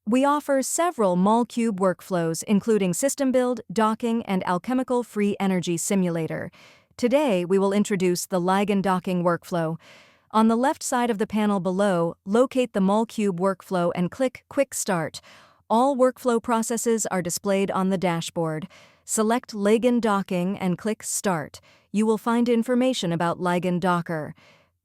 We offer several MolCube workflows, including System Build, Docking, and Alchemical Free Energy Simulator. Today, we will introduce the Ligand Docking Workflow. On the left side of the panel below, locate the MolCube Workflow and click Quick Start. All workflow processes are displayed on the dashboard. Select Ligand Docking and click Start. You will find information about Ligand Docker.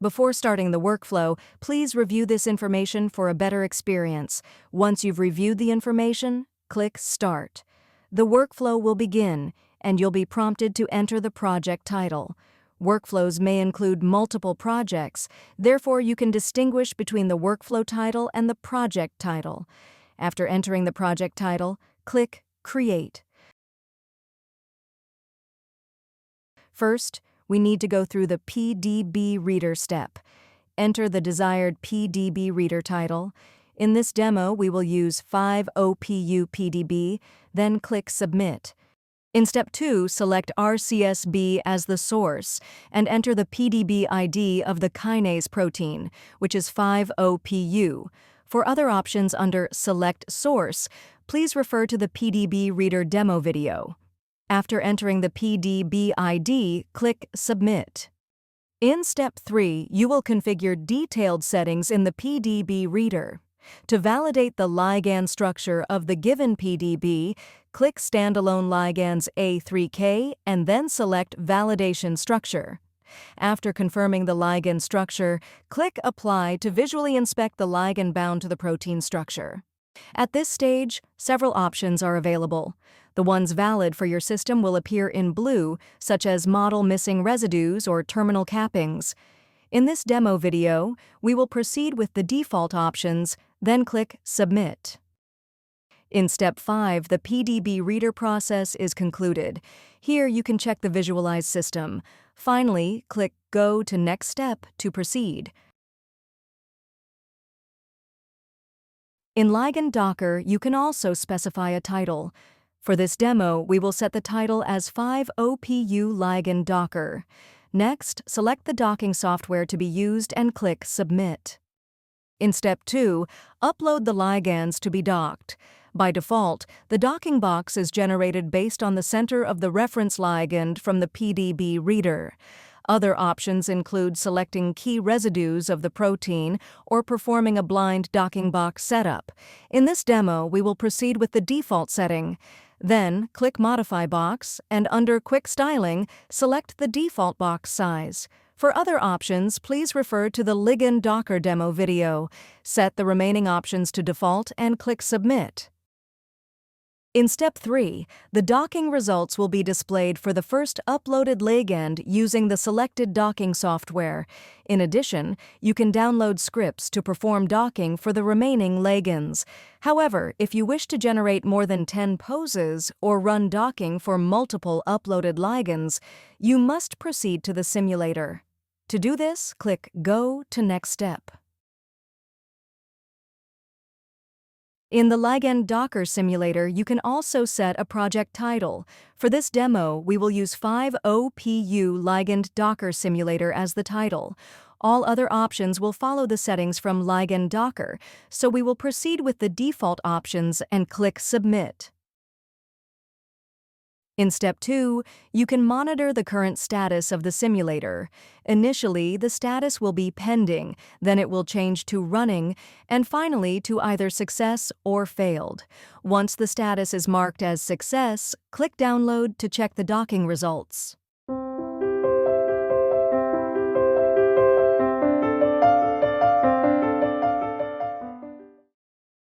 Before starting the workflow, please review this information for a better experience. Once you've reviewed the information, click Start. The workflow will begin, and you'll be prompted to enter the project title. Workflows may include multiple projects, therefore you can distinguish between the workflow title and the project title. After entering the project title, click Create. First, we need to go through the PDB Reader step. Enter the desired PDB Reader title. In this demo, we will use 5OPU PDB, then click Submit. In Step 2, select RCSB as the source and enter the PDB ID of the kinase protein, which is 5OPU. For other options under Select Source, please refer to the PDB Reader demo video. After entering the PDB ID, click Submit. In Step 3, you will configure detailed settings in the PDB Reader. To validate the ligand structure of the given PDB, click Standalone Ligands A3K and then select Validation Structure. After confirming the ligand structure, click Apply to visually inspect the ligand bound to the protein structure. At this stage, several options are available. The ones valid for your system will appear in blue, such as model missing residues or terminal cappings. In this demo video, we will proceed with the default options, then click Submit. In Step 5, the PDB Reader process is concluded. Here you can check the visualized system. Finally, click Go to Next Step to proceed. In Ligand Docker, you can also specify a title. For this demo, we will set the title as 5OPU Ligand Docker. Next, select the docking software to be used and click Submit. In Step 2, upload the ligands to be docked. By default, the docking box is generated based on the center of the reference ligand from the PDB Reader. Other options include selecting key residues of the protein or performing a blind docking box setup. In this demo, we will proceed with the default setting. Then, click Modify Box, and under Quick Styling, select the default box size. For other options, please refer to the Ligand Docker demo video. Set the remaining options to default and click Submit. In Step 3, the docking results will be displayed for the first uploaded ligand using the selected docking software. In addition, you can download scripts to perform docking for the remaining ligands. However, if you wish to generate more than 10 poses or run docking for multiple uploaded ligands, you must proceed to the simulator. To do this, click Go to Next Step. In the Ligand Docker simulator, you can also set a project title. For this demo, we will use 5OPU Ligand Docker Simulator as the title. All other options will follow the settings from Ligand Docker, so we will proceed with the default options and click Submit. In Step 2, you can monitor the current status of the simulator. Initially, the status will be pending, then it will change to running, and finally to either success or failed. Once the status is marked as success, click Download to check the docking results.